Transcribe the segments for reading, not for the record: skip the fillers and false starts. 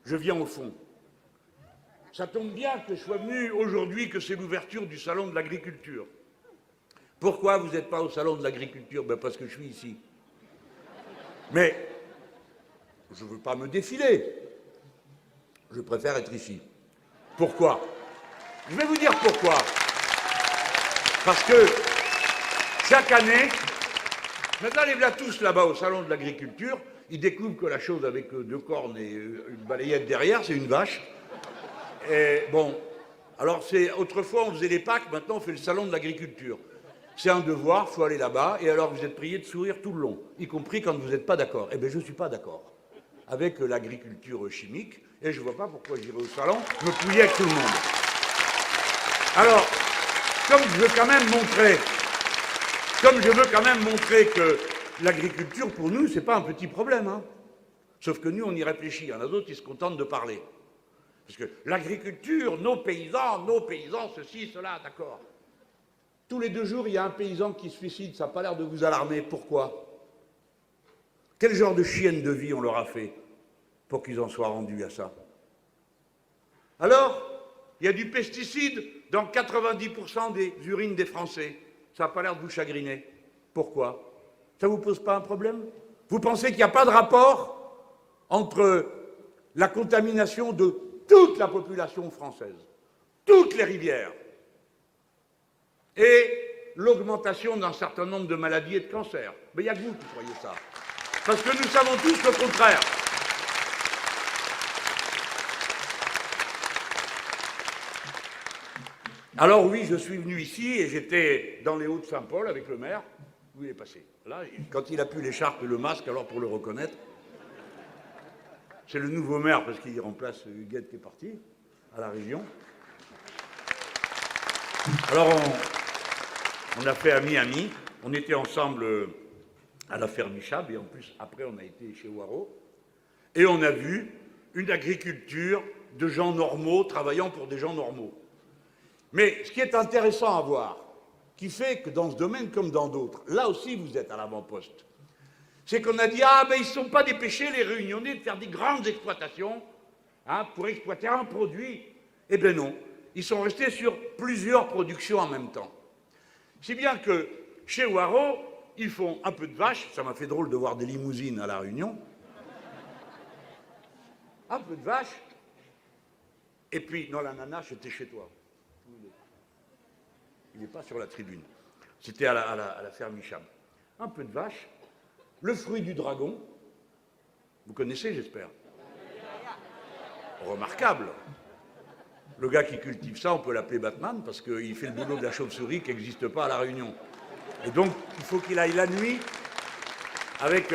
je viens au fond. Ça tombe bien que je sois venu aujourd'hui, que c'est l'ouverture du salon de l'agriculture. Pourquoi vous n'êtes pas au salon de l'agriculture? Ben parce que je suis ici. Mais je ne veux pas me défiler. Je préfère être ici. Pourquoi? Je vais vous dire pourquoi. Parce que chaque année, maintenant les voilà tous là-bas au salon de l'agriculture, ils découvrent que la chose avec deux cornes et une balayette derrière, c'est une vache. Et bon, alors autrefois on faisait les Pâques, maintenant on fait le salon de l'agriculture. C'est un devoir, il faut aller là-bas, et alors vous êtes prié de sourire tout le long, y compris quand vous n'êtes pas d'accord. Eh bien je ne suis pas d'accord avec l'agriculture chimique, et je ne vois pas pourquoi j'irai au salon me pouiller avec tout le monde. Alors, comme je veux quand même montrer que l'agriculture, pour nous, ce n'est pas un petit problème. Hein. Sauf que nous, on y réfléchit. Il y en a d'autres qui se contentent de parler. Parce que l'agriculture, nos paysans, ceci, cela, d'accord. Tous les 2 jours, il y a un paysan qui se suicide. Ça n'a pas l'air de vous alarmer. Pourquoi? Quel genre de chienne de vie on leur a fait pour qu'ils en soient rendus à ça? Alors, il y a du pesticide dans 90% des urines des Français. Ça n'a pas l'air de vous chagriner. Pourquoi? Ça ne vous pose pas un problème? Vous pensez qu'il n'y a pas de rapport entre la contamination de toute la population française, toutes les rivières, et l'augmentation d'un certain nombre de maladies et de cancers? Mais il n'y a que vous qui croyez ça. Parce que nous savons tous le contraire. Alors oui, je suis venu ici et j'étais dans les Hauts-de-Saint-Paul avec le maire. Où il est passé? Là, quand il a pu l'écharpe et le masque, alors pour le reconnaître, c'est le nouveau maire parce qu'il remplace Huguette qui est parti à la région. Alors on a fait ami-ami. On était ensemble à la ferme Michab et en plus après on a été chez Waro et on a vu une agriculture de gens normaux travaillant pour des gens normaux. Mais ce qui est intéressant à voir, qui fait que dans ce domaine comme dans d'autres, là aussi vous êtes à l'avant-poste, c'est qu'on a dit « Ah, ben ils ne sont pas dépêchés, les réunionnais, de faire des grandes exploitations hein, pour exploiter un produit. » Eh bien non, ils sont restés sur plusieurs productions en même temps. Si bien que chez Waro, ils font un peu de vache, ça m'a fait drôle de voir des limousines à La Réunion, un peu de vache, et puis, non, l'ananas, c'était chez toi. Il n'est pas sur la tribune. C'était à la ferme Micham. Un peu de vache, le fruit du dragon, vous connaissez, j'espère. Remarquable. Le gars qui cultive ça, on peut l'appeler Batman, parce qu'il fait le boulot de la chauve-souris qui n'existe pas à La Réunion. Et donc, il faut qu'il aille la nuit avec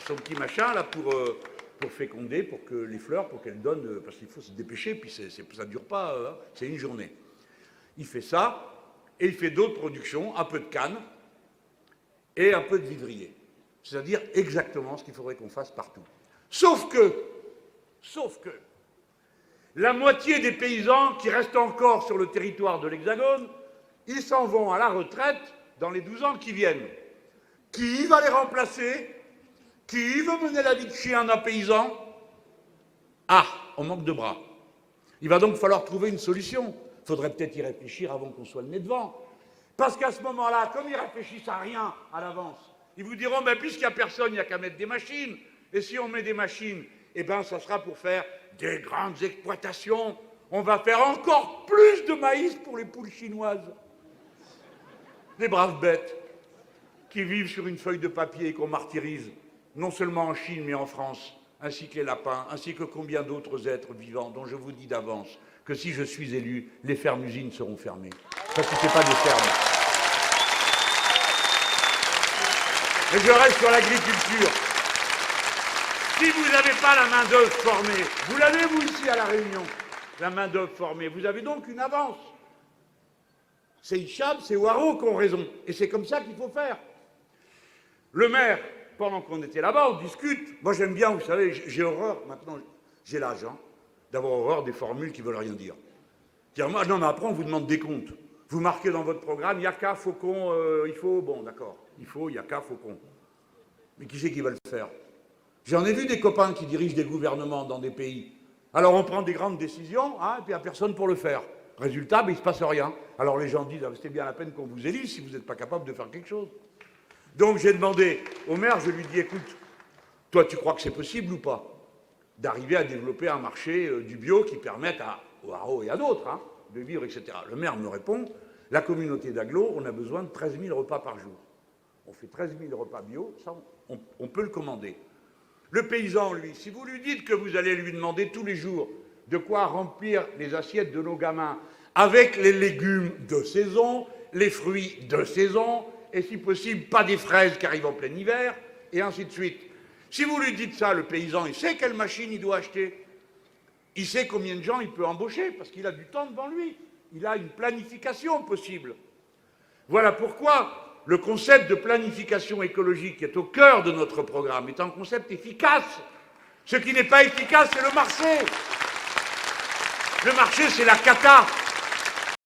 son petit machin, là, pour féconder, pour que les fleurs, pour qu'elles donnent, parce qu'il faut se dépêcher, puis ça ne dure pas, hein, c'est une journée. Il fait ça, et il fait d'autres productions, un peu de canne et un peu de vivrier. C'est-à-dire exactement ce qu'il faudrait qu'on fasse partout. Sauf que, la moitié des paysans qui restent encore sur le territoire de l'Hexagone, ils s'en vont à la retraite dans les 12 ans qui viennent. Qui va les remplacer? Qui veut mener la vie de chien d'un paysan? Ah, on manque de bras. Il va donc falloir trouver une solution. Il faudrait peut-être y réfléchir avant qu'on soit le nez devant. Parce qu'à ce moment-là, comme ils réfléchissent à rien à l'avance, ils vous diront, ben, puisqu'il n'y a personne, il n'y a qu'à mettre des machines. Et si on met des machines, eh ben, ça sera pour faire des grandes exploitations. On va faire encore plus de maïs pour les poules chinoises. Des braves bêtes qui vivent sur une feuille de papier et qu'on martyrise, non seulement en Chine, mais en France, ainsi que les lapins, ainsi que combien d'autres êtres vivants, dont je vous dis d'avance que si je suis élu, les fermes-usines seront fermées. Parce que ce n'est pas des fermes. Et je reste sur l'agriculture. Si vous n'avez pas la main-d'œuvre formée, vous l'avez vous ici à La Réunion, la main-d'œuvre formée, vous avez donc une avance. C'est Hicham, c'est Waro qui ont raison. Et c'est comme ça qu'il faut faire. Le maire, pendant qu'on était là-bas, on discute. Moi j'aime bien, vous savez, j'ai horreur, maintenant j'ai l'âge, hein, d'avoir horreur des formules qui ne veulent rien dire. Dire, moi, non, mais après on vous demande des comptes. Vous marquez dans votre programme, il y a qu'à, faucon, il faut, bon d'accord, il faut, il y a qu'à, faucon. Mais qui c'est qui va le faire? J'en ai vu des copains qui dirigent des gouvernements dans des pays. Alors on prend des grandes décisions, hein, et puis il n'y a personne pour le faire. Résultat, ben, il ne se passe rien. Alors les gens disent, ah, c'était bien la peine qu'on vous élise si vous n'êtes pas capable de faire quelque chose. Donc j'ai demandé au maire, je lui dis, écoute, toi tu crois que c'est possible ou pas d'arriver à développer un marché du bio qui permette au Haro et à d'autres hein, de vivre, etc. Le maire me répond, la communauté d'Aglo, on a besoin de 13 000 repas par jour. On fait 13 000 repas bio, ça on peut le commander. Le paysan, lui, si vous lui dites que vous allez lui demander tous les jours de quoi remplir les assiettes de nos gamins avec les légumes de saison, les fruits de saison, et si possible, pas des fraises qui arrivent en plein hiver, et ainsi de suite. Si vous lui dites ça, le paysan, il sait quelle machine il doit acheter. Il sait combien de gens il peut embaucher, parce qu'il a du temps devant lui. Il a une planification possible. Voilà pourquoi le concept de planification écologique qui est au cœur de notre programme est un concept efficace. Ce qui n'est pas efficace, c'est le marché. Le marché, c'est la cata.